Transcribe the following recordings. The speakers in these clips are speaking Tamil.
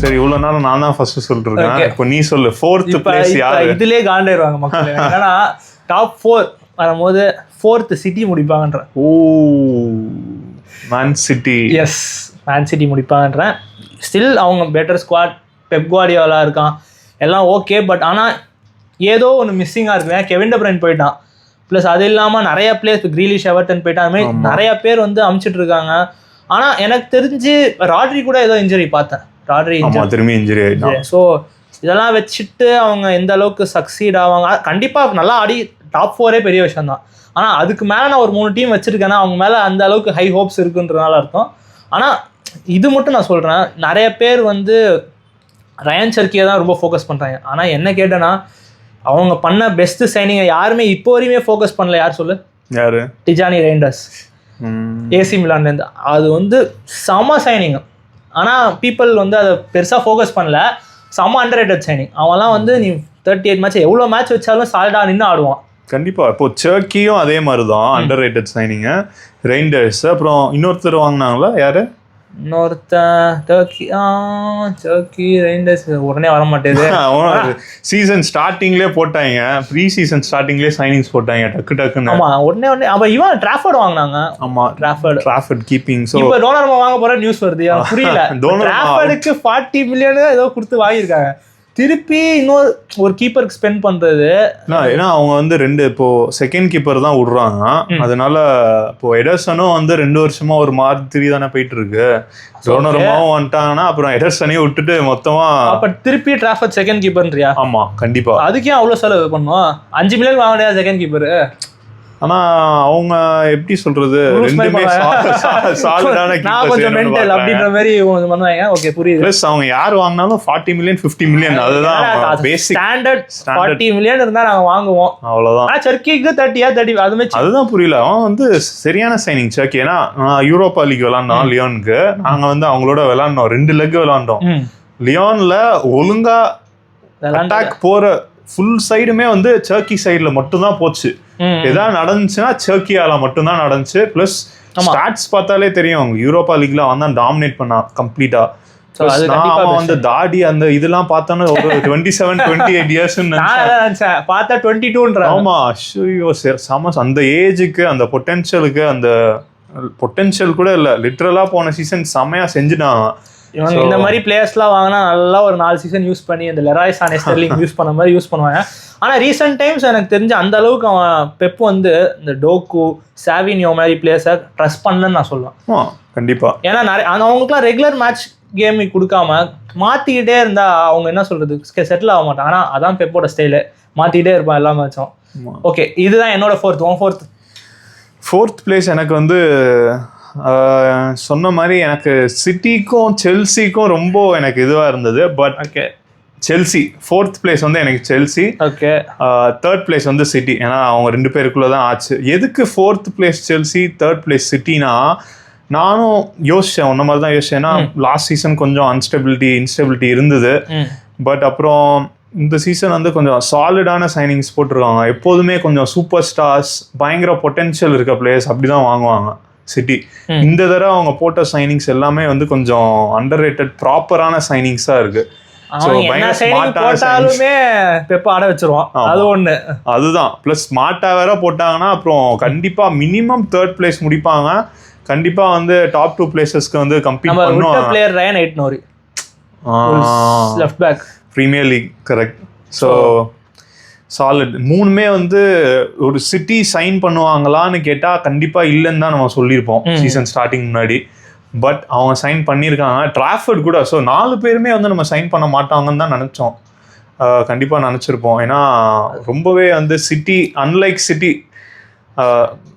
சரி இவ்வளவு நேரம் நான் தான் ஃபர்ஸ்ட் சொல்லிட்டு இருக்கேன். இப்போ நீ சொல்லு ஃபோர்த் பிளேஸ் யாரு? இதுலயே காண்டாயிருவாங்க மக்கள். என்னன்னா டாப் 4 வரும்போது 4th சிட்டி முடிப்பாங்கன்ற. Oh man city. Yes man city முடிப்பாங்கன்றேன். ஸ்டில் அவங்க பெட்டர் ஸ்குவாட், பெப் குவார்டியோலா இருக்கான், எல்லாம் ஓகே. பட் ஆனால் ஏதோ ஒன்று மிஸ்ஸிங்காக இருக்குது. கெவின் டி ப்ரூய்ன் போயிட்டான், ப்ளஸ் அது இல்லாமல் நிறைய பிளேயர்ஸ் கிரீலிஷ், எவர்டன் போயிட்டான், அது மாதிரி நிறைய பேர் வந்து அமுச்சிட்டு இருக்காங்க. ஆனால் எனக்கு தெரிஞ்சு ராட்ரி கூட ஏதோ இன்ஜுரி பார்த்தேன். ராட்ரி திரும்பி இன்ஜுரி ஆகிட்டான். ஸோ இதெல்லாம் வச்சுட்டு அவங்க எந்த அளவுக்கு சக்சீட் ஆவாங்க? கண்டிப்பாக நல்லா ஆடி டாப் 4 பெரிய விஷயம் தான். ஆனால் அதுக்கு மேலே நான் ஒரு 3 டீம் வச்சுருக்கேன்னா அவங்க மேலே அந்த அளவுக்கு ஹை ஹோப்ஸ் இருக்குன்றனால அர்த்தம். ஆனால் இது மட்டும் நான் சொல்கிறேன், நிறைய பேர் வந்து ரயான் செர்கியை தான் ரொம்ப ஃபோக்கஸ் பண்ணுறாங்க. ஆனால் என்ன கேட்டேன்னா அவங்க பண்ண பெஸ்ட் சைனிங்கை யாருமே இப்போ வரையுமே ஃபோக்கஸ் பண்ணல. யார் சொல்லு? யாரு? டிஜானி ரெய்ண்டர்ஸ் ஏசி மிலான்லேருந்து. அது வந்து செம சைனிங். ஆனால் பீப்புள் வந்து அதை பெருசாக ஃபோக்கஸ் பண்ணல. செம்ம அண்டர் ரேட்டட் சைனிங். அவன்லாம் வந்து நீ 38 மேட்ச் எவ்வளோ மேட்ச் வச்சாலும் சாலிடாக நின்று ஆடுவான். கண்டிப்பாக. இப்போ செர்கியும் அதே மாதிரி தான் அண்டர் ரேட்டட் சைனிங்கு. ரெய்ண்டர்ஸ் அப்புறம் இன்னொருத்தர் வாங்கினாங்களா? யார்? டர்க்கி ரெய்ண்டர்ஸ் உடனே வர மாட்டேது. சீசன் ஸ்டார்டிங்லேயே போட்டாங்க, ப்ரீ சீசன் ஸ்டார்டிங்லேயே சைனிங்ஸ் போட்டாங்க டக்குன்னு. ஆமா உடனே அப்ப இவன் ட்ராஃபர்ட் வாங்கினாங்க. ஆமா ட்ராஃபர்ட் கீப்பிங். ஸோ இப்போ டோனர்மா வாங்க போற நியூஸ் வருது, எனக்கு புரியல. ட்ராஃபர்டுக்கு 40 மில்லியன் ஏதோ கொடுத்து வாங்கியிருக்காங்க. திருப்பி இன்னொரு ஒரு கீப்பருக்கு ஸ்பெண்ட் பண்றது. ஏன்னா அவங்க வந்து 2 இப்போ செகண்ட் கீப்பர் தான் விடுறாங்க. அதனால இப்போ எடர்சனும் வந்து 2 வருஷமா ஒரு மாதிரி தானே போயிட்டு இருக்கு. டோனர்மாவும் வந்துட்டாங்கன்னா அப்புறம் எடர்சனையும் விட்டுட்டு மொத்தமா அப்ப திருப்பி டிராஃபர்ட் செகண்ட் கீப்பர்ன்றியா? ஆமா கண்டிப்பா. அதுக்கே அவ்வளவு செலவு பண்ணுவோம். 5 மில்லியன் வாங்க முடியாது செகண்ட் கீப்பர். ஆனா அவங்க எப்படி சொல்றது, ரெண்டுமே சாலிடான நான் கொஞ்சம் மெண்டல் அப்படின்ற மாதிரி பண்ணுவாங்க. ஓகே புரியுது. ப்ளஸ் அவங்க யார் வாங்கினாலும் 40 மில்லியன் 50 மில்லியன் அதுதான் பேசிக். ஸ்டாண்டர்ட் 40 மில்லியன் இருந்தா நாங்க வாங்குவோம், அவ்வளவுதான். ஆனா செர்கிக்கு 30 அதுதான் புரியல. அவன் வந்து சரியான சைனிங் செர்கி. ஏன்னா யூரோப்பா லீக் விளாண்டோம் லியோனுக்கு. நாங்க வந்து அவங்களோட விளாண்டோம், 2 லெக் விளாண்டோம். லியோன்ல ஒழுங்கா அட்டாக் போற ஃபுல் சைடுமே வந்து செர்கி சைடுல மட்டும்தான் போச்சு. ஏதாவது நடந்துச்சுன்னா செர்கியால மட்டும்தான் நடந்துச்சு. பிளஸ் ஸ்டாட்ஸ் பார்த்தாலே தெரியும் அவங்க யூரோப்பா லீக்ல அவன் தான் டாமினேட் பண்ணான் கம்ப்ளீட்டா. அவன் வந்து தாடி அந்த இதெல்லாம் பார்த்தோன்னா ஒரு 27-28 இயர்ஸ் பார்த்தா 22. ஆமா சம அந்த ஏஜுக்கு அந்த பொட்டென்ஷியலுக்கு அந்த பொட்டென்ஷியல் கூட இல்ல, லிட்டரலா போன சீசன் செமையா செஞ்சுட்டான். இவங்க இந்த மாதிரி பிளேயர்ஸ்லாம் வாங்கினா நல்லா ஒரு 4 சீசன் யூஸ் பண்ணி இந்த லெராய் சானே ஸ்டெர்லிங் யூஸ் பண்ண மாதிரி யூஸ் பண்ணுவாங்க. ஆனால் ரீசெண்ட் டைம்ஸ் எனக்கு தெரிஞ்ச அந்த அளவுக்கு அவன் பெப் வந்து இந்த டோக்கு சாவினியோ மாதிரி பிளேயர்ஸை ட்ரஸ்ட் பண்ணலன்னு நான் சொல்லுவேன். கண்டிப்பாக. ஏன்னா நிறைய அவங்களுக்குலாம் ரெகுலர் மேட்ச் கேமிங் கொடுக்காம மாற்றிக்கிட்டே இருந்தா அவங்க என்ன சொல்றது செட்டில் ஆக மாட்டாங்க. ஆனால் அதான் பெப்போட ஸ்டைலு, மாற்றிக்கிட்டே இருப்பான் எல்லா மேட்சும். ஓகே இதுதான் என்னோட ஃபோர்த் பிளேஸ். எனக்கு வந்து சொன்ன மாதிரி எனக்கு சிட்டிக்கும் செல்சிக்கும் ரொம்ப எனக்கு இதுவாக இருந்தது. But okay Chelsea 4th place வந்து எனக்கு செல்சி. ஓகே 3rd பிளேஸ் வந்து சிட்டி. ஏன்னா அவங்க 2 பேருக்குள்ள தான் ஆச்சு. எதுக்கு 4th place Chelsea 3rd place சிட்டினா, நானும் யோசிச்சேன் உன்ன மாதிரி தான் யோசிச்சேன். ஏன்னா லாஸ்ட் சீசன் கொஞ்சம் இன்ஸ்டெபிலிட்டி இருந்தது. பட் அப்புறம் இந்த சீசன் வந்து கொஞ்சம் சாலிடான சைனிங்ஸ் போட்டிருக்காங்க. எப்போதுமே கொஞ்சம் சூப்பர் ஸ்டார்ஸ், பயங்கர பொட்டென்ஷியல் இருக்க பிளேயர்ஸ் அப்படிதான் வாங்குவாங்க சிட்டி. இந்த தடவை அவங்க போட்ட சைனிங்ஸ் எல்லாமே வந்து கொஞ்சம் அண்டர் ரேட்டட் ப்ராப்பரான சைனிங்ஸா இருக்கு. அதுதான் பிளஸ் ஸ்மார்ட்டா வேற போட்டாங்கன்னா அப்புறம் கண்டிப்பா மினிமம் 3rd பிளேஸ் முடிப்பாங்க. கண்டிப்பா வந்து டாப் 2 பிளேசஸ்க்கு வந்து கம்பீட் பண்ணுவாங்க. Player Rayan Ait Nouri left back premier league. Correct. So solid. 3மே வந்து ஒரு சிட்டி சைன் பண்ணுவாங்களான்னு கேட்டால் கண்டிப்பாக இல்லைன்னு தான் நம்ம சொல்லியிருப்போம் சீசன் ஸ்டார்டிங் முன்னாடி. பட் அவங்க சைன் பண்ணியிருக்காங்க. ட்ராஃபர்ட் கூட. ஸோ 4 பேருமே வந்து நம்ம சைன் பண்ண மாட்டாங்கன்னு தான் நினச்சோம். கண்டிப்பாக நினச்சிருப்போம். ஏன்னா ரொம்பவே வந்து சிட்டி அன்லைக் சிட்டி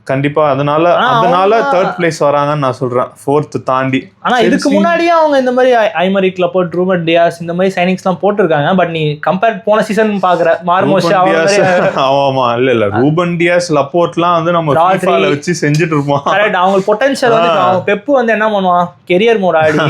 கண்டிப்பா. அதனால 3rd பிளேஸ் வராங்கன்னு நான் சொல்றேன் 4th தாண்டி. ஆனா இதுக்கு முன்னாடியே அவங்க இந்த மாதிரி ஐமரிக் லப்போர்ட், ரூபன் டியாஸ் இந்த மாதிரி சைனிங்ஸ்லாம் போட்டிருக்காங்க. பட் நீ கம்பேர் போன சீசன் பாக்குற மார்மோஸ் ஆமா இல்ல ரூபன் டியாஸ் லப்போர்ட்லாம் வந்து நம்ம ஃபீஃபால வச்சு செஞ்சுட்டு இருப்போம். கரெக்ட். அவங்க பொட்டன்ஷியல் வந்து அவங்க பெப் வந்து என்ன பண்ணுவான், கெரியர் மோட் ஆடி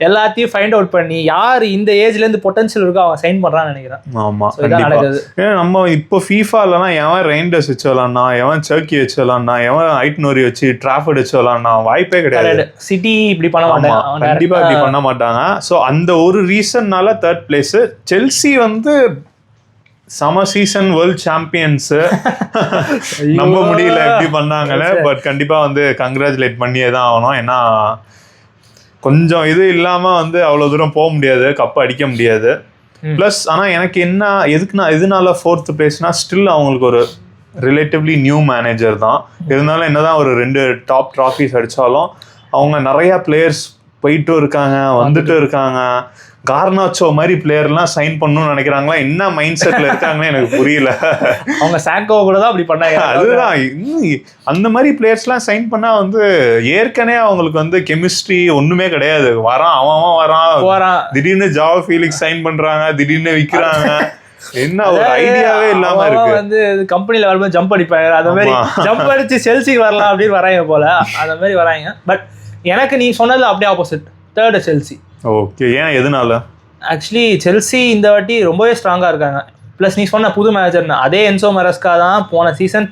எல்லாத்தையும் ஃபைண்ட் அவுட் பண்ணி யார் இந்த ஏஜ்ல இருந்து பொட்டன்ஷியல் இருக்கோ அவன் சைன் பண்றான்னு நினைக்கிறேன். ஆமா கண்டிப்பா. ஏன்னா நம்ம இப்போ ஃபீஃபாலலாம் எவன் ரெய்ண்டர்ஸ் வச்சு விளாட்னா, எவன் செர்கி வச்சு விளாட்னா, எவன் ஹைட் நோரி வச்சு டிராஃபர்ட் வச்சு விளாட்னா வாய்ப்பே கிடையாது. சிட்டி இப்படி பண்ண மாட்டாங்க, கண்டிப்பா இப்படி பண்ண மாட்டாங்க. ஸோ அந்த ஒரு ரீசன்னால தேர்ட் பிளேஸ். செல்சி வந்து சம சீசன் வேர்ல்ட் சாம்பியன்ஸ், நம்ப முடியல எப்படி பண்ணாங்கன்னு. பட் கண்டிப்பா வந்து கங்க்ராச்சுலேட் பண்ணியே தான் ஆகணும். ஏன்னா கொஞ்சம் இது இல்லாம வந்து அவ்வளவு தூரம் போக முடியாது, கப் அடிக்க முடியாது. பிளஸ் ஆனா எனக்கு என்ன எதனால 4th பிளேஸ்னா ஸ்டில் அவங்களுக்கு ஒரு ரிலேட்டிவ்லி நியூ மேனேஜர் தான். இருந்தாலும் என்னதான் ஒரு 2 டாப் ட்ராஃபிஸ் அடிச்சாலும் அவங்க நிறைய பிளேயர்ஸ் போயிட்டும் இருக்காங்க, வந்துட்டும் இருக்காங்க. கார்னாச்சோ மாதிரி பிளேயர்லாம் சைன் பண்ணணும்னு நினைக்கிறாங்களா, என்ன மைண்ட் செட்ல இருக்காங்கன்னு எனக்கு புரியல. அவங்க சாக்கோ கூட தான் அப்படி பண்ணாங்க. அதுதான் அந்த மாதிரி பிளேயர்ஸ்லாம் சைன் பண்ணா வந்து ஏற்கனவே அவங்களுக்கு வந்து கெமிஸ்ட்ரி ஒண்ணுமே கிடையாது. அவன் வரான், திடீர்னு ஜாவோ ஃபீலிக்ஸ் சைன் பண்றாங்க, திடீர்னு விக்கிறாங்க. என்ன ஒரு ஐடியாவே இல்லாம இருக்கு. வந்து கம்பெனில வரும்போது ஜம்ப் அடிப்பாங்க, அந்த மாதிரி ஜம்ப் அடிச்சு செல்சி வரலாம் அப்படின்னு வராங்க போல, அந்த மாதிரி வராங்க. பட் எனக்கு நீ சொன்னது அப்படியே ஆப்போசிட், தேர்ட் செல்சி. ஓகே, ஏன் எதனால? ஆக்சுவலி செல்சி இந்த வாட்டி ரொம்பவே ஸ்ட்ராங்காக இருக்காங்க. ப்ளஸ் நீ சொன்ன புது மேனேஜர்னா அதே என்சோ மெரஸ்கா தான் போன சீசன்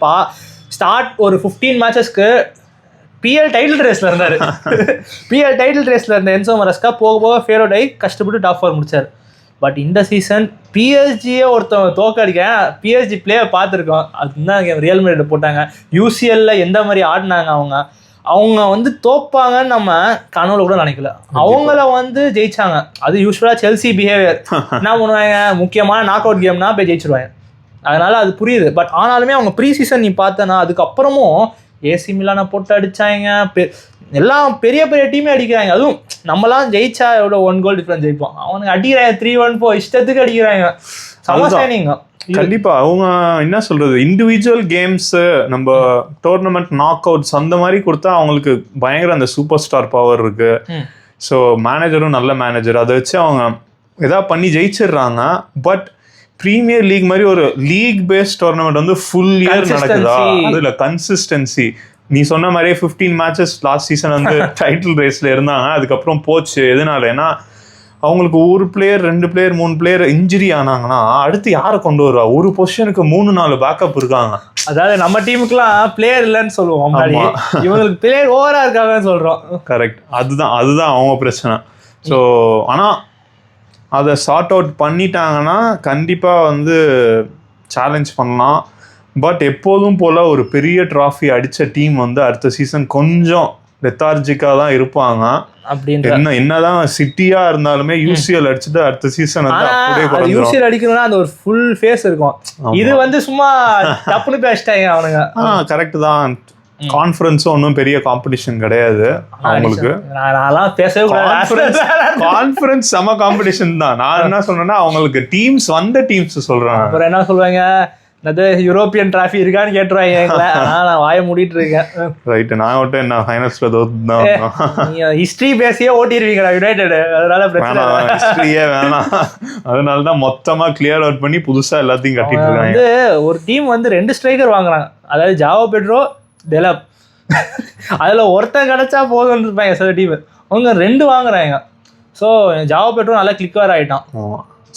ஸ்டார்ட் ஒரு 15 மேட்சஸ்க்கு பிஎல் டைட்டில் ரேஸில் இருந்தார். பிஎல் டைட்டில் ரேஸில் இருந்த என்சோ மெரஸ்கா போக போக ஃபேவரட் ஆகி கஷ்டப்பட்டு டாப் 4 முடிச்சார். பட் இந்த சீசன் பிஎஸ்ஜியே ஒருத்தவங்க தோக்கடிக்க, பிஎஸ்ஜி பிளேயர் பார்த்துருக்கோம், அதுதான் ரியல் மேட்ரிட் போட்டாங்க. யூசிஎல்ல எந்த மாதிரி ஆடினாங்க அவங்க வந்து தோப்பாங்கன்னு நம்ம கனவுல கூட நினைக்கல. அவங்கள வந்து ஜெயிச்சாங்க. அது யூஸ்வலா செல்சி பிஹேவியர். என்ன பண்ணுவாங்க, முக்கியமான நாக் அவுட் கேம்னா போய் ஜெயிச்சிருவாங்க. அதனால அது புரியுது. பட் ஆனாலுமே அவங்க ப்ரீ சீசன் நீ பார்த்தனா அதுக்கப்புறமும் ஏசி மிலானை போட்டு அடிச்சாங்க, எல்லாம் பெரிய பெரிய டீமே அடிக்கிறாங்க. அதுவும் நம்மலாம் ஜெயிச்சா எவ்வளோ 1 கோல் டிஃபரன்ஸ் ஜெயிப்போம், அவனுக்கு அடிக்கிறாங்க 3-1-4 இஷ்டத்துக்கு அடிக்கிறாங்க. சமஸ்டைனிங்க. கண்டிப்பா அவங்க என்ன சொல்றது, இண்டிவிஜுவல் கேம்ஸ் நம்ம டோர்னமெண்ட் நாக் அவுட்ஸ் அந்த மாதிரி கொடுத்தா அவங்களுக்கு பயங்கர அந்த சூப்பர் ஸ்டார் பவர் இருக்கு. ஸோ மேனேஜரும் நல்ல மேனேஜர், அதை வச்சு அவங்க ஏதாவது பண்ணி ஜெயிச்சிடுறாங்க. பட் பிரீமியர் லீக் மாதிரி ஒரு லீக் பேஸ்ட் டோர்னமெண்ட் வந்து ஃபுல் இயர் நடக்குதா, அதுல கன்சிஸ்டன்சி. நீ சொன்ன மாதிரியே 15 மேட்சஸ் லாஸ்ட் சீசன் வந்து டைட்டில் ரேஸ்ல இருந்தாங்க, அதுக்கப்புறம் போச்சு. எதனால? ஏன்னா அவங்களுக்கு ஒரு பிளேயர் 2 பிளேயர் 3 பிளேயர் இன்ஜுரி ஆனாங்கன்னா அடுத்து யாரை கொண்டு வருவா? ஒரு பொசிஷனுக்கு 3-4 பேக்கப் இருக்காங்க. அதாவது நம்ம டீமுக்குலாம் பிளேயர் இல்லைன்னு சொல்லுவோம், இவங்களுக்கு பிளேயர் ஓவரா இருக்காங்கன்னு சொல்றோம். கரெக்ட், அதுதான் அவங்க பிரச்சனை. ஸோ ஆனால் அதை சார்ட் அவுட் பண்ணிட்டாங்கன்னா கண்டிப்பா வந்து சேலஞ்ச் பண்ணலாம். பட் எப்போதும் போல ஒரு பெரிய ட்ராஃபி அடிச்ச டீம் வந்து அடுத்த சீசன் கொஞ்சம் லெத்தார்ஜிக்காக தான் இருப்பாங்க. என்னதான் சிட்டியா இருந்தாலுமே யூசிஎல் அடிச்சுட்டு அடுத்த சீசன் யூசிஎல் அடிக்கணும்னா அந்த ஒரு ஃபுல் ஃபேஸ் இருக்கும். இது வந்து சும்மா டப்புனு பேசிட்டாங்க அவனுங்க. கரெக்ட் தான். கான்ஃபரன்ஸும் ஒன்றும் பெரிய காம்படிஷன் கிடையாது அவங்களுக்கு. கான்ஃபரன்ஸ் செம காம்படிஷன் தான். நான் என்ன சொன்னேன்னா அவங்களுக்கு டீம்ஸ் வந்த டீம்ஸ் சொல்றேன். அப்புறம் என்ன சொல்லுவாங்க, அது யூரோப்பியன் டிராஃபி இருக்கான்னு கேட்டுருவாங்க எங்களை. நான் வாய மூடிட்டு இருக்கேன். ரைட், நான் மட்டும் என்ன ஃபைனல்ஸ்ல தோத்துதான். ஹிஸ்டரி பேசியே ஓட்டிடுவீங்களா யுனைடெட், அதனால பிரச்சனை ஹிஸ்டரியே வேணாம். அதனாலதான் மொத்தமா கிளியர் அவுட் பண்ணி புதுசா எல்லாத்தையும் கட்டிட்டு இருக்காங்க. வந்து ஒரு டீம் வந்து 2 ஸ்ட்ரைக்கர் வாங்குறாங்க, அதாவது ஜாவோ பெட்ரோ, டெலப். அதுல ஒருத்தன் கிடைச்சா போதும்னு இருப்பாங்க சில டீம், அவங்க 2 வாங்குறாங்க. ஸோ ஜாவோ பெட்ரோ நல்லா கிளிக்கர் ஆகிட்டான்.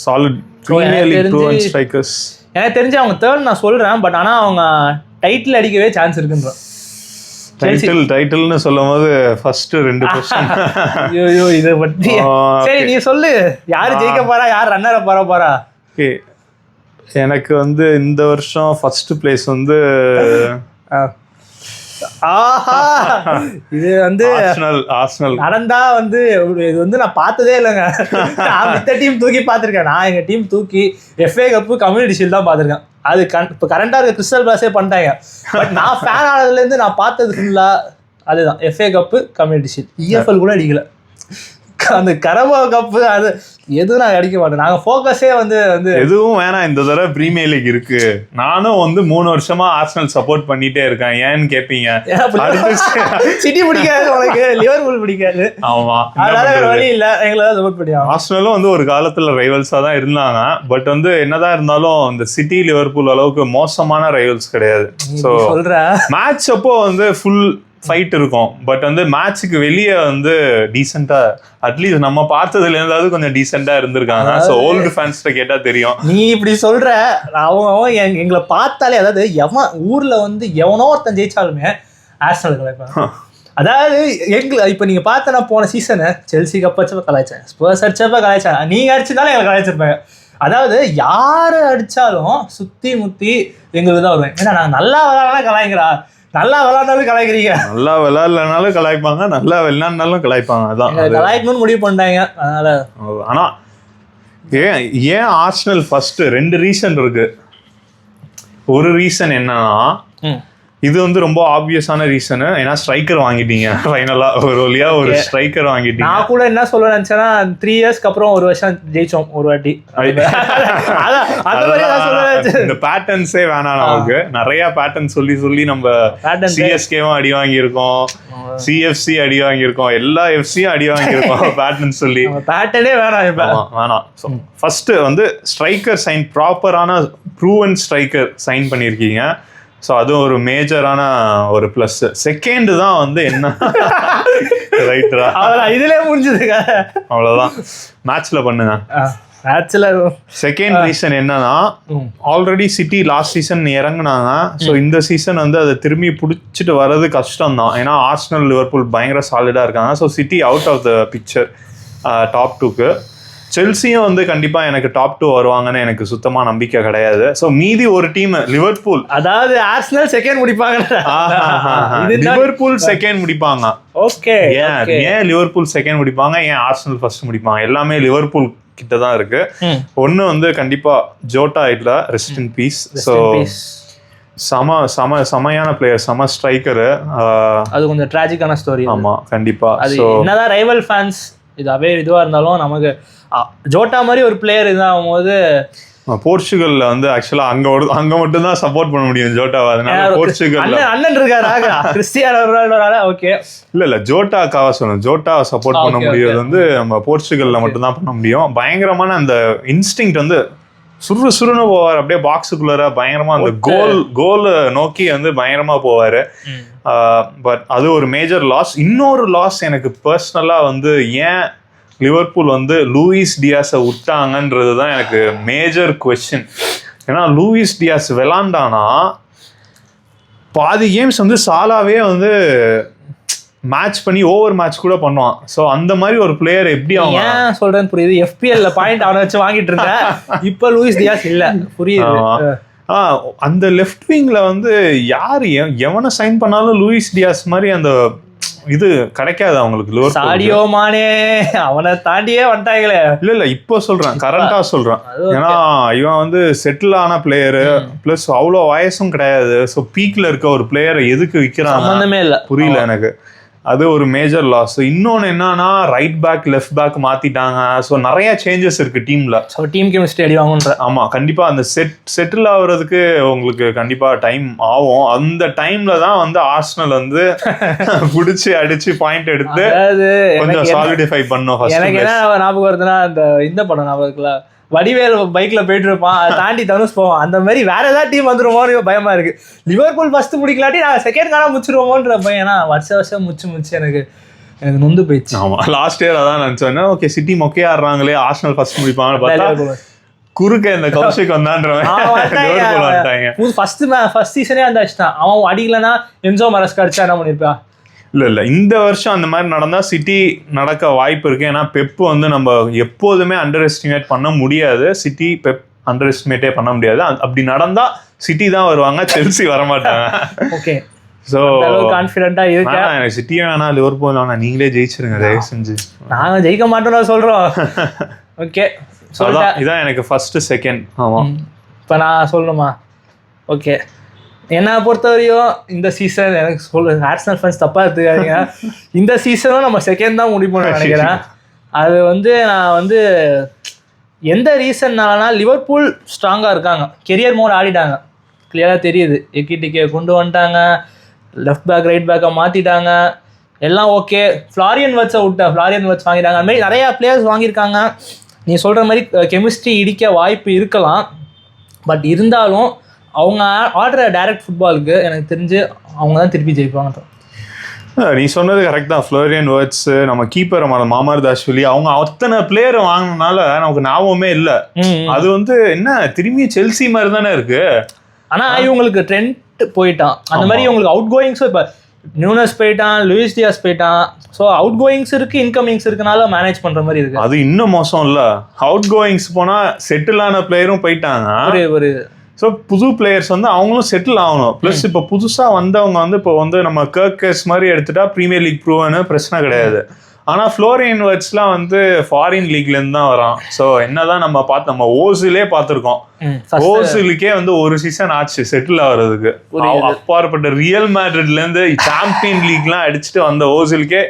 Solid premier league proven strikers. எனக்கு தெரிஞ்சு அவங்க தேர்ட் நான் சொல்றேன், பட் ஆனா அவங்க டைட்டில் அடிக்கவே சான்ஸ் இருக்குன்ற. டைட்டில்னு சொல்லும்போது ஃபர்ஸ்ட் 2 क्वेश्चन. ஐயோ இத பத்தி சரி நீ சொல்லு, யார் ஜெயிக்க போறா, யார் ரன்னரா போறா? ஓகே, எனக்கு வந்து இந்த வருஷம் ஃபர்ஸ்ட் பிளேஸ் வந்து இது வந்து ஆர்சனல் நடந்தா வந்து இது வந்து நான் பார்த்ததே இல்லைங்க. நான் மித்த டீம் தூக்கி பார்த்துருக்கேன். நான் எங்க டீம் தூக்கி FA கப்பு கம்யூனிட்டி ஷீல்ட் தான் பார்த்துருக்கேன். அது இப்போ கரண்டா இருக்க கிறிஸ்டல் பேலஸே பண்ணிட்டாங்க. பட் நான் ஃபேன் ஆனதுலேருந்து நான் பார்த்தது ஃபுல்லா அதுதான், FA cup community shield. EFL கூட அடிக்கல. அந்த கரபா கப்பு அது எதுவும் நான் அடிக்க மாட்டேன். நாங்கள் ஃபோக்கஸே வந்து எதுவும் வேணாம். இந்த தடவை பிரீமியர் லீக் இருக்கு. நானும் வந்து 3 வருஷமா ஆர்சனல் சப்போர்ட் பண்ணிட்டே இருக்கேன். ஏன்னு கேட்பீங்க, சிட்டி பிடிக்காது உனக்கு, லிவர்பூல் பிடிக்காது. ஆமா, அதனால வழி இல்லை, எங்களை தான் சப்போர்ட் பண்ணியாங்க. ஆர்சனலும் வந்து ஒரு காலத்துல ரைவல்ஸா தான் இருந்தாங்க. பட் வந்து என்னதான் இருந்தாலும் இந்த சிட்டி லிவர்பூல் அளவுக்கு மோசமான ரைவல்ஸ் கிடையாது. ஸோ சொல்றேன், மேட்ச் அப்போ வந்து ஃபுல் ஃபைட் இருக்கும். பட் வந்து மேட்சுக்கு வெளியே வந்து டீசெண்டா, அட்லீஸ்ட் நம்ம பார்த்ததுல இருந்தாவது கொஞ்சம் டீசெண்டா இருந்திருக்காங்க. ஸோ ஓல்டு ஃபேன்ஸ்ட கேட்டா தெரியும். நீ இப்படி சொல்ற, அவங்க எங்களை பார்த்தாலே, அதாவது எவன் ஊர்ல வந்து எவனோ ஒருத்தன் ஜெயிச்சாலுமே ஆர்சனல் கலாய்ப்பாங்க. அதாவது இப்போ நீங்க பார்த்தனா போன சீசனு செல்சி கப்பச்சப்ப கலாய்ச்சேன், ஸ்பர்ஸ் அடிச்சப்ப கலாய்ச்சேன், நீங்க அடிச்சதாலும் எங்களை கலாய்ச்சிருப்பாங்க. அதாவது யாரு அடிச்சாலும் சுத்தி முத்தி எங்களுக்கு தான் வருவேன். ஏன்னா நாங்கள் நல்லா விளையாடலாம் கலாய்க்கிறா, நல்லா விளையாண்டாலும் கலாய்க்கிறீங்க, நல்லா விளையாடலனாலும் கலாய்ப்பாங்க, நல்லா விளையாடினாலும் கலாய்ப்பாங்க. அதான் கலாய்க்கணும்னு முடிவு பண்ணிட்டாங்க. அதனால ஆனா ஏன் ஆர்சனல் ஃபர்ஸ்ட் 2 ரீசன் இருக்கு. ஒரு ரீசன் என்னன்னா, இது வந்து ரொம்ப ஆப்வியஸான ரீசன். ஏன்னா ஸ்ட்ரைக்கர் வாங்கிட்டீங்க ஃபைனலா, ஒரு வழியா ஒரு ஸ்ட்ரைக்கர் வாங்கிட்டீங்க. நான் கூட என்ன சொல்ல நினைச்சேன்னா 3 இயர்ஸ்க்கு அப்புறம் ஒரு வருஷம் ஜெயிச்சோம் ஒரு வாட்டி. இந்த பேட்டர்ன்ஸே வேணாம் நமக்கு. நிறைய பேட்டர்ன் சொல்லி சொல்லி நம்ம சிஎஸ்கேவும் அடி வாங்கியிருக்கோம், சிஎஃப்சி அடி வாங்கியிருக்கோம், எல்லா எஃப்சியும் அடி வாங்கியிருக்கோம் பேட்டர்ன் சொல்லி. பேட்டர்னே வேணாம். ஃபர்ஸ்ட் வந்து ஸ்ட்ரைக்கர் சைன், ப்ராப்பரான ப்ரூவன் ஸ்ட்ரைக்கர் சைன் பண்ணியிருக்கீங்க. ஸோ அதுவும் ஒரு மேஜரான ஒரு ப்ளஸ். செகண்ட் தான் வந்து என்ன ரைட்டரா இதுல முடிஞ்சதுங்க, அவ்வளோதான். மேட்ச்ல பண்ணுங்க. செகண்ட் ரீசன் என்னன்னா, ஆல்ரெடி சிட்டி லாஸ்ட் சீசன் இறங்குனாங்க. ஸோ இந்த சீசன் வந்து அதை திரும்பி பிடிச்சிட்டு வர்றது கஷ்டம் தான். ஏன்னா ஆர்சனல் லிவர்பூல் பயங்கர சாலிடா இருக்காங்க. So city out of the picture top 2க்கு. செல்சியும் வந்து கண்டிப்பா எனக்கு டாப் 2 வருவாங்கன்னு எனக்கு சுத்தமா நம்பிக்கை கிடையாது. சோ மீதி ஒரு டீம் லிவர்பூல், அதாவது ஆர்சனல் செகண்ட் முடிப்பாங்க, லிவர்பூல் செகண்ட் முடிப்பாங்க. ஓகே, ஏன் லிவர்பூல் செகண்ட் முடிப்பாங்க, ஏன் ஆர்சனல் ஃபர்ஸ்ட் முடிப்பாங்க, எல்லாமே லிவர்பூல் கிட்ட தான் இருக்கு. ஒன்னு வந்து கண்டிப்பா ஜோட்டா இல்ல, ரெஸ்ட் இன் பீஸ். ஸோ செமையான பிளேயர், செம ஸ்ட்ரைக்கரு. அது கொஞ்சம் ட்ராஜிக்கான ஸ்டோரி. ஆமா கண்டிப்பா. என்னதான் ரைவல் ஃபேன்ஸ் இதுவா இருந்தாலும் நமக்கு ஜோட்டா மாதிரி ஒரு பிளேயர் இதாகும் போது, போர்ச்சுகல்ல வந்து ஆக்சுவலா அங்க மட்டும் தான் சப்போர்ட் பண்ண முடியும் ஜோட்டாவை. அதனால போர்ச்சுகல் அண்ணன் இருக்காரு கிறிஸ்டியானோ ரொனால்டோனால. ஓகே, இல்ல ஜோட்டாக்காக சொல்லணும். ஜோட்டாவை சப்போர்ட் பண்ண முடியாது வந்து நம்ம போர்ச்சுகல்ல மட்டும் தான் பண்ண முடியும். பயங்கரமான அந்த இன்ஸ்டிங்க்ட் வந்து சுருன்னு போவார், அப்படியே பாக்ஸுக்குள்ளார பயங்கரமா அந்த கோல் நோக்கி வந்து பயங்கரமா போவாரு. பட் அது ஒரு மேஜர் லாஸ். இன்னொரு லாஸ் எனக்கு பர்சனலா வந்து ஏன் லிவர்பூல் வந்து லூயிஸ் டியாஸை விட்டாங்கன்றது தான் எனக்கு மேஜர் கொஸ்டின். ஏன்னா லூயிஸ் டியாஸ் விளாண்டானா பாதி கேம்ஸ் வந்து சாலாவே வந்து மேட்ச் பண்ணி ஓவர் மேட்ச் கூட பண்ணுவான். ஸோ அந்த மாதிரி ஒரு பிளேயர் எப்படி அவங்க ஏன் சொல்றேன்னு புரியுது. FPL பாயிண்ட் அவனை வச்சு வாங்கிட்டு இருந்தேன், இப்போ லூயிஸ் டியாஸ் இல்ல, புரியுது. அந்த லெஃப்ட் விங்ல வந்து யாரு எவனை சைன் பண்ணாலும் லூயிஸ் டியாஸ் மாதிரி அந்த இது கிடைக்காது அவங்களுக்கு. சாடியோ மானே அவனை தாண்டியே வந்துட்டாங்களே. இல்ல இப்போ சொல்றேன், கரண்டா சொல்றேன். ஏன்னா இவன் வந்து செட்டில் ஆன பிளேயரு, பிளஸ் அவ்வளோ வயசும் கிடையாது. ஸோ பீக்ல இருக்க ஒரு பிளேயரை எதுக்கு விற்கிறாங்க புரியல எனக்கு. அது ஒரு மேஜர் லாஸ். இன்னொன்னு என்னன்னா, ரைட் பேக் லெஃப்ட் பேக் மாத்திட்டாங்க. ஸோ நிறைய சேஞ்சஸ் இருக்கு டீம்ல. ஸோ டீம் கெமிஸ்ட்ரி அடி வாங்குன்ற. ஆமா கண்டிப்பா அந்த செட்டில் ஆகுறதுக்கு உங்களுக்கு கண்டிப்பா டைம் ஆகும். அந்த டைம்ல தான் வந்து ஆர்சனல் வந்து புடிச்சு அடிச்சு பாயிண்ட் எடுத்து கொஞ்சம் சாலிடிஃபை பண்ணும். எனக்கு என்ன ஞாபகம் வருதுன்னா, இந்த படம் ஞாபகம் இருக்குல்ல, வடிவேல் பைக்ல போயிட்டு இருப்பான், அதை தாண்டி தனுஷ் போவான். அந்த மாதிரி வேற ஏதாவது டீம் வந்துருமோன்னு பயமா இருக்கு. லிவர்பூல் ஃபர்ஸ்ட் முடிக்கலாட்டி நாங்கள் செகண்ட் காணா முடிச்சிருவோமோன்ற பையன். ஏன்னா வருஷம் முடிச்சு எனக்கு நொந்து போயிடுச்சு. ஆமா லாஸ்ட் இயர் அதான் நினைச்சேன், ஓகே சிட்டி மொக்கையா ஆடுறாங்களே, ஆர்சனல் ஃபர்ஸ்ட் முடிப்பாங்க. குறுக்க இந்த கௌஷிக் வந்தான்றவன் ஃபர்ஸ்ட் சீசனே வந்து அடிச்சிட்டான். அவன் அடிக்கலன்னா என்சோ மரஸ்கா அடிச்சா என்ன பண்ணிருப்பான். இல்ல இந்த வருஷம் அந்த மாதிரி நடந்தா சிட்டி நடக்க வாய்ப்பு இருக்கு. ஏன்னா பெப் வந்து நம்ம எப்போதுமே அண்டர் எஸ்டிமேட் பண்ண முடியாது. சிட்டி பெப் அண்டர் எஸ்டிமேட்டே பண்ண முடியாது. அப்படி நடந்தா சிட்டி தான் வருவாங்க, செல்சி வரமாட்டாங்க. ஓகே, சோ கான்ஃபிடென்ட்டா இருக்கேன். எனக்கு சிட்டியும் வேணாம், லிவர்பூல் வேணாம், நீங்களே ஜெயிச்சிருங்க தயவு செஞ்சு. நாங்க ஜெயிக்க மாட்டோம்னு சொல்றோம். ஓகே, இதான் எனக்கு ஃபர்ஸ்ட் செகண்ட். ஆமா, இப்போ நான் சொல்லணுமா? ஓகே, என்னை பொறுத்தவரையும் இந்த சீசன் எனக்கு ஆர்சனல் ஃபேன்ஸ் தப்பாக எடுத்துக்காதீங்க, இந்த சீசனும் நம்ம செகண்ட் தான் முடிப்போம்னு நினைக்கிறேன். அது வந்து நான் வந்து எந்த ரீசன்னாலனா, லிவர்பூல் ஸ்ட்ராங்காக இருக்காங்க, கெரியர் மோட் ஆடிட்டாங்க, கிளியராக தெரியுது. எக்கிட்டிக்கே கொண்டு வந்துட்டாங்க, லெஃப்ட் பேக் ரைட் பேக்கை மாற்றிட்டாங்க, எல்லாம் ஓகே. ஃப்ளாரியன் வச்சை ஃப்ளாரியன் வச்சு வாங்கிட்டாங்க. அது மாதிரி நிறையா பிளேயர்ஸ் வாங்கியிருக்காங்க. நீ சொல்கிற மாதிரி கெமிஸ்ட்ரி இடிக்க வாய்ப்பு இருக்கலாம். பட் இருந்தாலும் அவங்க ஆடுற டைரக்ட் ஃபுட்பாலுக்கு எனக்கு தெரிஞ்சு அவங்க தான் திருப்பி ஜெயிப்பாங்க. நீ சொன்னது கரெக்ட் தான். ஃப்ளோரியன் வேர்ட்ஸ், நம்ம கீப்பர் மாமர் தாஷ்வலி, அவங்க அத்தனை பிளேயர் வாங்கினால நமக்கு ஞாபகமே இல்லை. அது வந்து என்ன திரும்பி செல்சி மாதிரி தானே இருக்கு. ஆனால் இவங்களுக்கு ட்ரெண்ட் போயிட்டான். அந்த மாதிரி இவங்களுக்கு அவுட் கோயிங்ஸும் இப்போ நியூனஸ் போயிட்டான், லூயிஸ் டியாஸ் போயிட்டான். ஸோ அவுட் கோயிங்ஸ் இருக்கு, இன்கமிங்ஸ் இருக்கனால மேனேஜ் பண்ற மாதிரி இருக்கு. அது இன்னும் மோசம் இல்ல, அவுட் கோயிங்ஸ் போனா செட்டில் ஆன பிளேயரும் போயிட்டாங்க. ஒரு ஸோ புது பிளேயர்ஸ் வந்து அவங்களும் செட்டில் ஆகணும். ப்ளஸ் இப்போ புதுசாக வந்தவங்க வந்து இப்போ வந்து நம்ம கர்கஸ் மாதிரி எடுத்துட்டா ப்ரீமியர் லீக் ப்ரூவ்னு பிரச்சனை கிடையாது. ஆனால் ஃப்ளோரியன் வர்ட்ஸ்லாம் வந்து ஃபாரின் லீக்லேருந்து தான் வரான். ஸோ என்னதான் நம்ம ஓசிலே பார்த்துருக்கோம். ஓசிலுக்கே வந்து ஒரு சீசன் ஆச்சு செட்டில் ஆகிறதுக்கு. அப்பாற்பட்ட ரியல் மேட்ரிட்லேருந்து சாம்பியன் லீக்லாம் அடிச்சுட்டு வந்த ஓசிலுக்கே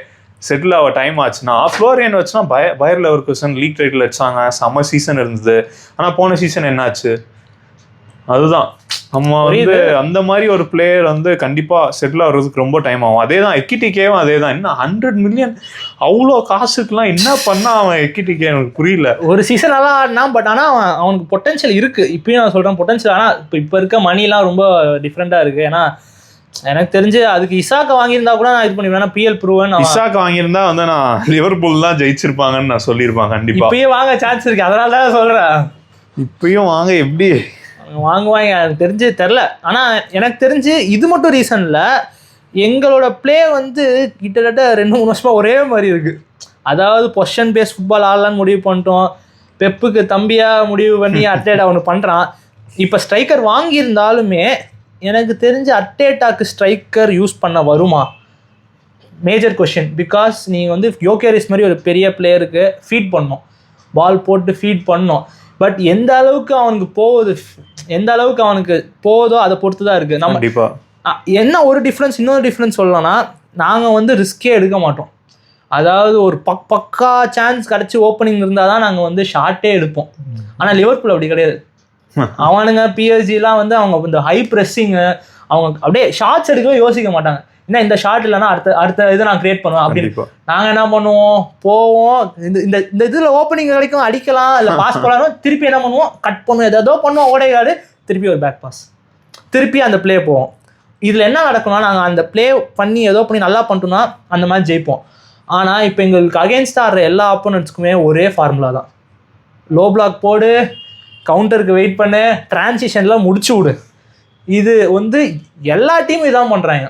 செட்டில் ஆக டைம் ஆச்சுன்னா, ஃப்ளோரியன் வச்சுனா பயர் லெவர்குசன் லீக் டைட்டில் அடிச்சாங்க, செம்ம சீசன் இருந்தது. ஆனால் போன சீசன் என்னாச்சு? அதுதான் நம்ம வந்து அந்த மாதிரி ஒரு பிளேயர் வந்து கண்டிப்பா செட்டில் ஆகிறதுக்கு ரொம்ப டைம் ஆகும். அதே தான் எக்கிடிகேவும் அதே தான். இன்னும் 100 மில்லியன் அவ்வளோ காசுக்குலாம் என்ன பண்ணா அவன் எக்கிடிகே எனக்கு புரியல. ஒரு சீசன் நல்லா ஆடினா, பட் ஆனால் அவனுக்கு பொட்டன்ஷியல் இருக்கு. இப்பயும் நான் சொல்றேன் பொட்டன்ஷியல். ஆனால் இப்போ இருக்க மணிலாம் ரொம்ப டிஃப்ரெண்டா இருக்கு. ஏன்னா எனக்கு தெரிஞ்சு அதுக்கு இசாக்க வாங்கியிருந்தா கூட நான் இது பண்ணிடுவேன். ஏன்னா பிஎல் ப்ரூவன் இசாக்க வாங்கியிருந்தா வந்து நான் லிவர்பூல் தான் ஜெயிச்சிருப்பாங்கன்னு நான் சொல்லியிருப்பேன். கண்டிப்பா இப்பயும் வாங்க சான்ஸ் இருக்கு. அதனால தான் சொல்றேன் இப்பயும் வாங்க. எப்படி வாங்குவாங்க எனக்கு தெரிஞ்சு தெரில. ஆனால் எனக்கு தெரிஞ்சு இது மட்டும் ரீசனில் எங்களோட பிளே வந்து கிட்டத்தட்ட 2-3 வருஷமாக ஒரே மாதிரி இருக்குது. அதாவது பொசிஷன் பேஸ் ஃபுட்பால் ஆடலான்னு முடிவு பண்ணிட்டோம். பெப்புக்கு தம்பியாக முடிவு பண்ணி அட்டேட்டா ஒன்று பண்ணுறான். இப்போ ஸ்ட்ரைக்கர் வாங்கியிருந்தாலுமே எனக்கு தெரிஞ்சு அட்டேட்டாக்கு ஸ்ட்ரைக்கர் யூஸ் பண்ண வருமா? Major question. பிகாஸ் நீங்கள் வந்து யோகேரிஸ் மாதிரி ஒரு பெரிய பிளேயருக்கு ஃபீட் பண்ணணும், பால் போட்டு ஃபீட் பண்ணணும். பட் எந்த அளவுக்கு அவனுக்கு போகுது, எந்த அளவுக்கு அவனுக்கு போகுதோ அதை பொறுத்து தான் இருக்குது. நம்ம என்ன ஒரு டிஃப்ரென்ஸ், இன்னொரு டிஃப்ரென்ஸ் சொல்லலாம்னா, நாங்கள் வந்து ரிஸ்கே எடுக்க மாட்டோம். அதாவது ஒரு பக்கா சான்ஸ் கிடச்சி ஓப்பனிங் இருந்தால் தான் நாங்கள் வந்து ஷார்ட்டே எடுப்போம். ஆனால் லிவர்பூல் அப்படி கிடையாது. அவனுங்க பிஎஸ்ஜிலாம் வந்து அவங்க இந்த ஹை ப்ரெஸ்ஸிங்கு, அவங்க அப்படியே ஷார்ட்ஸ் எடுக்கவே யோசிக்க மாட்டாங்க. என்ன இந்த ஷார்ட் இல்லைன்னா அடுத்த இதை நான் கிரியேட் பண்ணுவேன் அப்படின்னு. நாங்கள் என்ன பண்ணுவோம், போவோம், இந்த இதில் ஓப்பனிங் கிடைக்கும், அடிக்கலாம், இல்லை பாஸ் போடலாம், திருப்பி என்ன பண்ணுவோம், கட் பண்ணுவோம், ஏதோ பண்ணுவோம், ஓடையாடு, திருப்பி ஒரு பேக் பாஸ், திருப்பி அந்த பிளே போவோம். இதில் என்ன நடக்கும்னா, நாங்கள் அந்த பிளே பண்ணி ஏதோ பண்ணி நல்லா பண்ணிட்டோம்னா அந்த மாதிரி ஜெயிப்போம். ஆனால் இப்போ எங்களுக்கு அகேன்ஸ்டாக ஆடுற எல்லா ஆப்போனன்ட்ஸ்க்குமே ஒரே ஃபார்முலா தான். லோ பிளாக் போடு, கவுண்டருக்கு வெயிட் பண்ணு, டிரான்சிஷன்லாம் முடிச்சு விடு. இது வந்து எல்லா டீமும் இதான் பண்ணுறாங்க.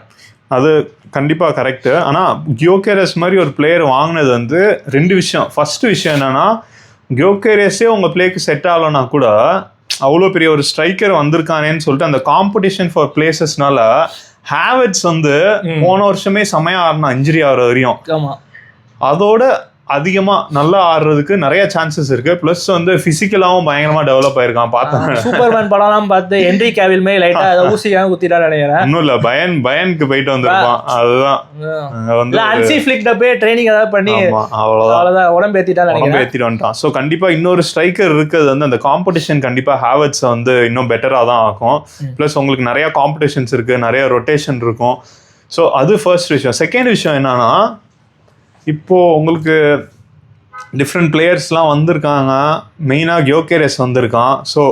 அது கண்டிப்பாக கரெக்டு. ஆனால் கியோகேரஸ் மாதிரி ஒரு பிளேயர் வாங்கினது வந்து 2 விஷயம். ஃபர்ஸ்ட் விஷயம் என்னன்னா, கியோகேரஸே உங்கள் பிளேக்கு செட் ஆகலைன்னா கூட அவ்வளோ பெரிய ஒரு ஸ்ட்ரைக்கர் வந்திருக்கானேன்னு சொல்லிட்டு அந்த காம்படிஷன் ஃபார் பிளேசஸ்னால ஹேவர்ட்ஸ் வந்து போன வருஷமே செமையா ஆடினா இன்ஜுரி ஆகிற வரையும். அதோட அதிகமாக நல்லா ஆடுறதுக்கு நிறைய சான்சஸ் இருக்கு. ப்ளஸ் வந்து ஃபிசிக்கலாகவும் பயங்கரமாக டெவலப் ஆயிருக்கான். பார்த்தேன் சூப்பர்மேன் படம்லாம் பார்த்து ஹென்ரி கேவில் மே லைட்டாக ஊசியாக குத்திட்டான்னு நினைக்கிறேன். இன்னும் இல்லை, பயனுக்கு போயிட்டு வந்திருப்பான். அதுதான் வந்து அன்சி ஃபிளிக்ட போய் ட்ரைனிங் ஏதாவது பண்ணி அவ்வளோதான் உடம்பு ஏற்றிட்டு வந்துட்டான். ஸோ கண்டிப்பாக இன்னொரு ஸ்ட்ரைக்கர் இருக்கிறது வந்து அந்த காம்படிஷன் கண்டிப்பாக ஹேவர்ட்ஸை வந்து இன்னும் பெட்டராக தான் ஆகும். ப்ளஸ் உங்களுக்கு நிறையா காம்படிஷன்ஸ் இருக்குது, நிறைய ரொட்டேஷன் இருக்கும். ஸோ அது ஃபர்ஸ்ட் விஷயம். செகண்ட் விஷயம் என்னன்னா, இப்போது உங்களுக்கு டிஃப்ரெண்ட் பிளேயர்ஸ்லாம் வந்திருக்காங்க. மெயினாக கியோகேரஸ் வந்திருக்கான். ஸோ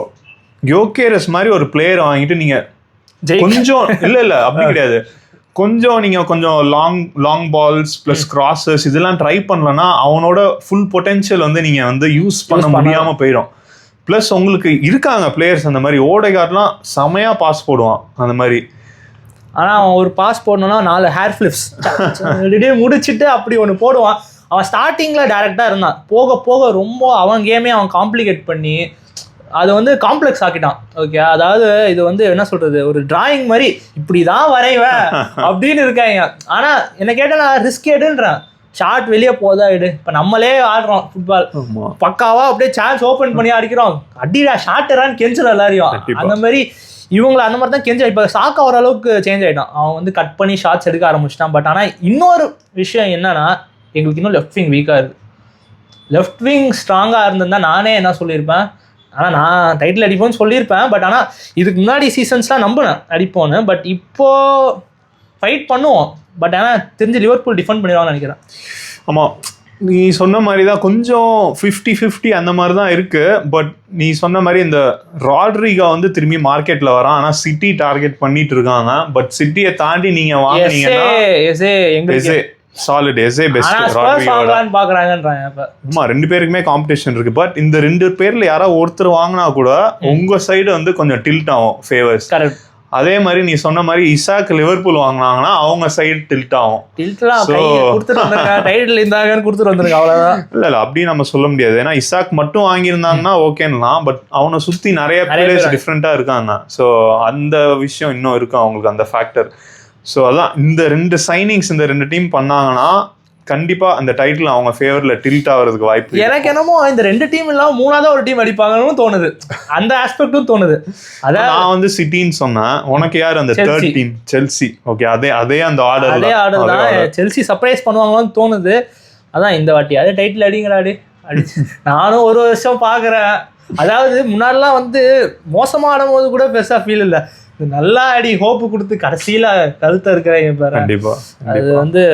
கியோகேரஸ் மாதிரி ஒரு பிளேயரை வாங்கிட்டு நீங்கள் கொஞ்சம் இல்லை அப்படி கிடையாது, கொஞ்சம் லாங் பால்ஸ் ப்ளஸ் கிராஸஸ் இதெல்லாம் ட்ரை பண்ணலன்னா அவனோட ஃபுல் பொட்டென்ஷியல் வந்து நீங்கள் வந்து யூஸ் பண்ண முடியாமல் போயிடும். ப்ளஸ் உங்களுக்கு இருக்காங்க பிளேயர்ஸ் அந்த மாதிரி. ஓடேகார்ட்லாம் செமையாக பாஸ் போடுவான் அந்த மாதிரி. ஆனால் அவன் ஒரு பாஸ் போடணுன்னா 4 ஹேர் ஃப்ளிப்ஸ் முடிச்சுட்டு அப்படி ஒன்று போடுவான். அவன் ஸ்டார்டிங்கில் டேரெக்டாக இருந்தான். போக போக ரொம்ப அவன் கேமே அவன் காம்ப்ளிகேட் பண்ணி அதை வந்து காம்ப்ளெக்ஸ் ஆக்கிட்டான். ஓகே, அதாவது இது வந்து என்ன சொல்கிறது, ஒரு டிராயிங் மாதிரி இப்படி தான் வரைவேன் அப்படின்னு இருக்காங்க. ஆனால் என்ன கேட்டால் நான் ரிஸ்க் எடுன்றேன். ஷார்ட் வெளியே போதா எடு. இப்போ நம்மளே ஆடுறோம் ஃபுட்பால், பக்காவாக அப்படியே சான்ஸ் ஓப்பன் பண்ணி அடிக்கிறோம், அடிடா ஷார்ட்டரான்னு கெஞ்சிடும் எல்லாரையும். அந்த மாதிரி இவங்களை அந்த மாதிரி தான் கெஞ்சா. இப்போ சாக்கா ஓரளவுக்கு சேஞ்ச் ஆகிட்டான். அவன் வந்து கட் பண்ணி ஷார்ட்ஸ் எடுக்க ஆரம்பிச்சிட்டான். பட் ஆனால் இன்னொரு விஷயம் என்னன்னா, எங்களுக்கு இன்னும் லெஃப்ட் விங் வீக்காக இருக்குது. லெஃப்ட் விங் ஸ்ட்ராங்காக இருந்திருந்தா நானே என்ன சொல்லியிருப்பேன், ஆனால் நான் டைட்டில் அடிப்போன்னு சொல்லியிருப்பேன். பட் ஆனால் இதுக்கு முன்னாடி சீசன்ஸ்லாம் நம்பினேன் அடிப்போன்னு. பட் இப்போது ஃபைட் பண்ணுவோம். பட் ஆனால் தெரிஞ்சு லிவர்பூல் டிஃபெண்ட் பண்ணிடுவாங்கன்னு நினைக்கிறேன். ஆமாம், நீ சொன்ன மாதிரி தான் கொஞ்சம் 50-50 அந்த மாதிரி தான் இருக்கு. பட் நீ சொன்ன மாதிரி இந்த ராட்ரிகா வந்து திரும்பி மார்க்கெட்ல வரான். ஆனா சிட்டி டார்கெட் பண்ணிட்டு இருக்காங்க. பட் சிட்டியை தாண்டி நீங்க வாங்குனீங்கன்னா சாலிட் எஸ்ஏ பெஸ்ட் பாக்குறாங்கன்றாங்க. ஆமா, 2 பேருக்குமே காம்படிஷன் இருக்கு. பட் இந்த 2 பேர்ல யாராவது ஒருத்தர் வாங்கினா கூட உங்க சைடு வந்து கொஞ்சம் டில்ட் ஆகும் ஃபேவர்ஸ். அதே மாதிரி நீ சொன்ன மாதிரி இசாக் லிவர்பூல் வாங்கினாங்கன்னா அவங்க சைடு டில்ட் ஆகும். டைட்டில் இருந்தாங்கன்னு கொடுத்துட்டு வந்துருங்க அவ்வளவுதான். இல்ல அப்படி நம்ம சொல்ல முடியாது. ஏன்னா இசாக் மட்டும் வாங்கியிருந்தாங்கன்னா ஓகேன்னா, பட் அவனை சுத்தி நிறைய பிளேயர்ஸ் டிஃப்ரெண்டா இருக்காங்க. ஸோ அந்த விஷயம் இன்னும் இருக்கு அவங்களுக்கு, அந்த ஃபேக்டர். ஸோ அதான் இந்த 2 சைனிங்ஸ் இந்த 2 டீம் பண்ணாங்கன்னா கண்டிப்பா அந்த டைட்டில் அவங்க ஃபேவர்ல டில்ட் ஆகிறதுக்கு வாய்ப்பு. எனக்கு என்னமோ இந்த 2 டீம் இல்லாம 3ஆவது ஒரு டீம் அடிப்பாங்கன்னு தோணுது, அந்த ஆஸ்பெக்டும் தோணுது. அதான் நான் வந்து சிட்டின்னு சொன்னேன். உனக்கு யார் அந்த தேர்ட் டீம்? செல்சி. ஓகே, அதே அந்த ஆர்டர் தான். செல்சி சர்ப்ரைஸ் பண்ணுவாங்கன்னு தோணுது. அதான் இந்த வாட்டி அதே டைட்டில் அடிங்கடாடி அடிச்சு நானும் ஒரு வருஷம் பாக்குறேன். அதாவது முன்னாடிலாம் வந்து மோசமா ஆடும் போது கூட பெருசா ஃபீல் இல்லை, நல்லா அடி ஹோப்பு கொடுத்து கடைசியில கழுத்த இருக்கிறேன் பாரு. கண்டிப்பா அது வந்து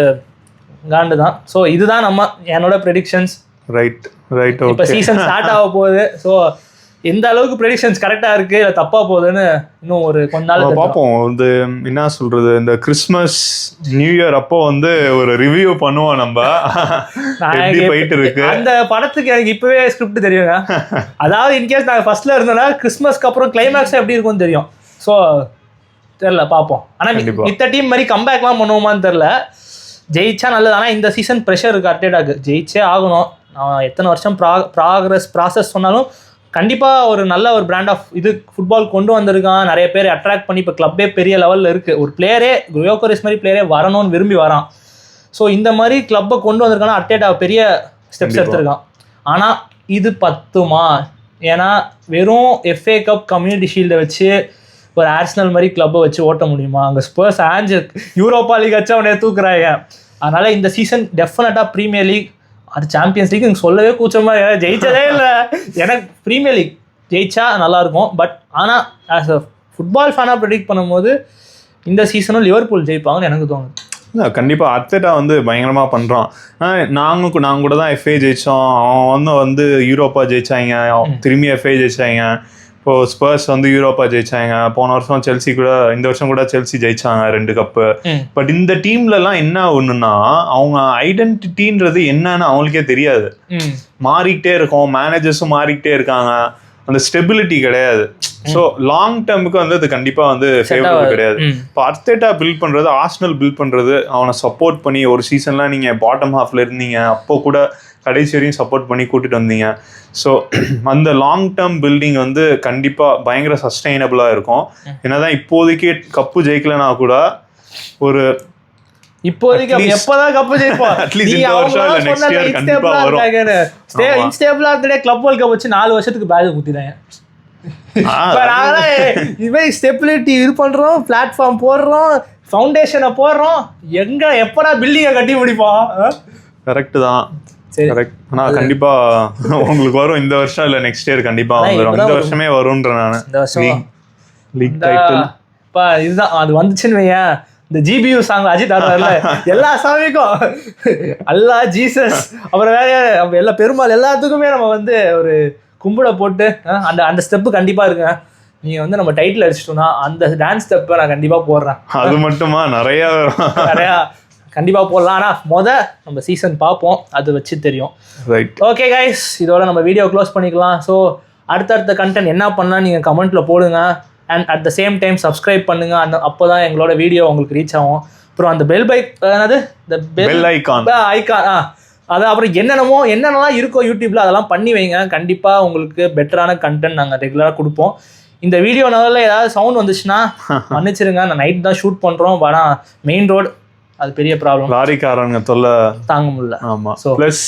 காண்டு தான். ஸோ இதுதான் என்னோட ப்ரெடிக்ஷன்ஸ். ரைட். இப்போ சீசன் ஸ்டார்ட் ஆக போகுது. ஸோ எந்த அளவுக்கு ப்ரெடிக்ஷன்ஸ் கரெக்டாக இருக்கு இல்லை தப்பா போகுதுன்னு இன்னும் ஒரு கொஞ்ச நாள் பார்ப்போம். வந்து என்ன சொல்றது, இந்த கிறிஸ்மஸ் நியூ இயர் அப்போ வந்து ஒரு ரிவ்யூ பண்ணுவோம் நம்ம. போயிட்டு இருக்கு அந்த படத்துக்கு. எனக்கு இப்பவே ஸ்கிரிப்ட் தெரியுங்க. அதாவது இன்கேஸ் நாங்கள் ஃபர்ஸ்ட்ல இருந்தோம்னா கிறிஸ்மஸ்க்கு அப்புறம் கிளைமேக்ஸ் எப்படி இருக்கும்னு தெரியும். ஸோ தெரில பார்ப்போம். ஆனால் மித்த டீம் மாதிரி கம்பேக்லாம் பண்ணுவோமான்னு தெரில. ஜெயிச்சா நல்லது. ஆனால் இந்த சீசன் ப்ரெஷர் இருக்குது அர்டேட்டாக்கு, ஜெயிச்சே ஆகணும். நான் எத்தனை வருஷம் ப்ராசஸ் சொன்னாலும் கண்டிப்பாக ஒரு நல்ல ஒரு பிராண்ட் ஆஃப் இது ஃபுட்பால் கொண்டு வந்திருக்கான். நிறைய பேர் அட்ராக்ட் பண்ணி இப்போ கிளப்பே பெரிய லெவலில் இருக்குது. ஒரு பிளேயரே குயோகோரிஸ் மாதிரி பிளேயரே வரணும்னு விரும்பி வரான். ஸோ இந்த மாதிரி கிளப்பை கொண்டு வந்திருக்கானா அர்டேட்டா பெரிய ஸ்டெப்ஸ் எடுத்திருக்கான். ஆனால் இது பத்துமா? ஏன்னா வெறும் FA கப் கம்யூனிட்டி ஷீல்டை வச்சு ஒரு ஆர்சனல் மாதிரி கிளப்பை வச்சு ஓட்ட முடியுமா? அங்கே ஸ்பர்ஸ் யூரோப்பா லீக் வச்சு அவனே தூக்குறாங்க. அதனால இந்த சீசன் டெஃபினட்டாக ப்ரீமியர் லீக், அது சாம்பியன்ஸ் லீக் எனக்கு சொல்லவே கூச்சமா, ஜெயிச்சதே இல்லை. எனக்கு ப்ரீமியர் லீக் ஜெயிச்சா நல்லாயிருக்கும். பட் ஆனால் ஆஸ் அ ஃபுட்பால் ஃபேனாக ப்ரெடிக்ட் பண்ணும்போது இந்த சீசனும் லிவர்பூல் ஜெயிப்பாங்கன்னு எனக்கு தோணுது. இல்லை கண்டிப்பாக அர்டேட்டா வந்து பயங்கரமாக பண்ணுறான். நாங்கள் கூட தான் FA ஜெயித்தோம், அவன் வந்து யூரோப்பா ஜெயிச்சாங்க, திரும்பி FA ஜெயிச்சாங்க. இப்போது ஸ்பர்ஸ் வந்து யூரோப்பா ஜெயிச்சாங்க. போன வருஷம் செல்சி கூட, இந்த வருஷம் கூட செல்சி ஜெயிச்சாங்க 2 கப்பு. பட் இந்த டீம்லலாம் என்ன ஒன்றுன்னா, அவங்க ஐடென்டிட்டின்றது என்னன்னு அவங்களுக்கே தெரியாது. மாறிக்கிட்டே இருக்கும், மேனேஜர்ஸும் மாறிக்கிட்டே இருக்காங்க, அந்த ஸ்டெபிலிட்டி கிடையாது. ஸோ லாங் டேர்முக்கு வந்து அது கண்டிப்பாக வந்து ஃபேவரபிள் கிடையாது. இப்போ அர்டேட்டா பில்ட் பண்ணுறது, ஆர்சனல் பில்ட் பண்ணுறது, அவனை சப்போர்ட் பண்ணி ஒரு சீசன்லாம் நீங்கள் பாட்டம் ஹாஃப்ல இருந்தீங்க, அப்போ கூட கடைசி வரையும் சப்போர்ட் பண்ணி கூட்டிட்டு வந்தீங்க. ஸோ அந்த லாங் டேர்ம் பில்டிங் வந்து கண்டிப்பாக பயங்கர சஸ்டைனபிளாக இருக்கும். என்னதான் இப்போதைக்கு கப்பு ஜெயிக்கலனா கூட ஒரு இப்போதைக்கு எப்பதான் கப்பு ஜெயிப்போம், அட்லீஸ்ட் இந்த வருஷம் இல்ல நெக்ஸ்ட் இயர் கண்டிப்பா வரும். இன்ஸ்டேபிளா இருந்தே கிளப் வேர்ல்ட் கப் வச்சு 4 வருஷத்துக்கு பேக் குத்திட்டாங்க. இதுவே ஸ்டெபிலிட்டி இது பண்றோம், பிளாட்ஃபார்ம் போடுறோம், ஃபவுண்டேஷனை போடுறோம், எங்க எப்படா பில்டிங்கை கட்டி முடிப்போம். கரெக்ட் தான். ஆனா கண்டிப்பா உங்களுக்கு வரும் இந்த வருஷம் இல்ல நெக்ஸ்ட் இயர் கண்டிப்பா வரும். இந்த வருஷமே வரும்ன்ற நானு இந்த வருஷம் லீக் டைட்டில் பா இதுதான். அது வந்துச்சுன்னு வையேன், இந்த GBU சாங் அஜித் ஆடுறாருல, எல்லா சாமிக்கும் அல்லா ஜீசஸ் அப்புறம் வேற எல்லா பெருமாள் எல்லாத்துக்குமே நம்ம வந்து ஒரு கும்பிட போட்டு அந்த ஸ்டெப்பு கண்டிப்பா இருக்குங்க. நீங்க வந்து நம்ம டைட்டில் அடிச்சிட்டோம்னா அந்த டான்ஸ் ஸ்டெப்பை நான் கண்டிப்பா போடுறேன். அது மட்டுமா நிறையா கண்டிப்பாக போடலாம். ஆனால் நம்ம சீசன் பார்ப்போம், அது வச்சு தெரியும். ரைட். ஓகே கைஸ், இதோட நம்ம வீடியோ க்ளோஸ் பண்ணிக்கலாம். ஸோ அடுத்தடுத்த கண்டென்ட் என்ன பண்ணால் நீங்கள் கமெண்ட்டில் போடுங்க. And at the same time subscribe பண்ணுங்கள். அப்போ தான் எங்களோட வீடியோ உங்களுக்கு ரீச் ஆகும். அப்புறம் அந்த பெல் ஐகான் அது அப்புறம் என்னென்னலாம் இருக்கோ யூடியூப்பில் அதெல்லாம் பண்ணி வைங்க. கண்டிப்பாக உங்களுக்கு பெட்டரான கண்டென்ட் நாங்கள் ரெகுலராக கொடுப்போம். இந்த வீடியோ நாளில் ஏதாவது சவுண்ட் வந்துச்சுன்னா மன்னிச்சிருங்க, நான் நைட் தான் ஷூட் பண்ணுறோம். ஆனால் மெயின் ரோடு அது பெரிய ப்ராப்ளம், லாரிக்காரங்க தொல்லை தாங்க முடியல. ஆமாம். ஸோ ப்ளஸ்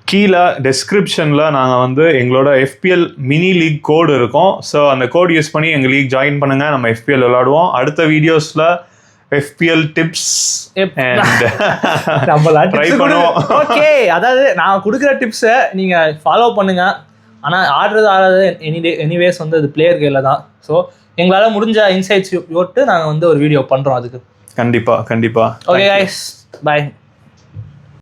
கீழே டெஸ்கிரிப்ஷனில் நாங்கள் வந்து எங்களோட FPL மினி லீக் கோடு இருக்கும். ஸோ அந்த கோடு யூஸ் பண்ணி எங்கள் லீக் ஜாயின் பண்ணுங்கள், நம்ம FPL விளாடுவோம். அடுத்த வீடியோஸில் FPL டிப்ஸ் நம்மளாம் ட்ரை பண்ணுவோம். ஓகே, அதாவது நான் கொடுக்குற டிப்ஸை நீங்கள் ஃபாலோ பண்ணுங்கள். ஆனால் ஆடுறது எனிவேஸ் வந்து அது பிளேயர் கையில் தான். ஸோ எங்களால் முடிஞ்ச இன்சைட்ஸ் போட்டு நாங்கள் வந்து ஒரு வீடியோ பண்ணுறோம் அதுக்கு. கண்டிப்பாக. Okay guys, by.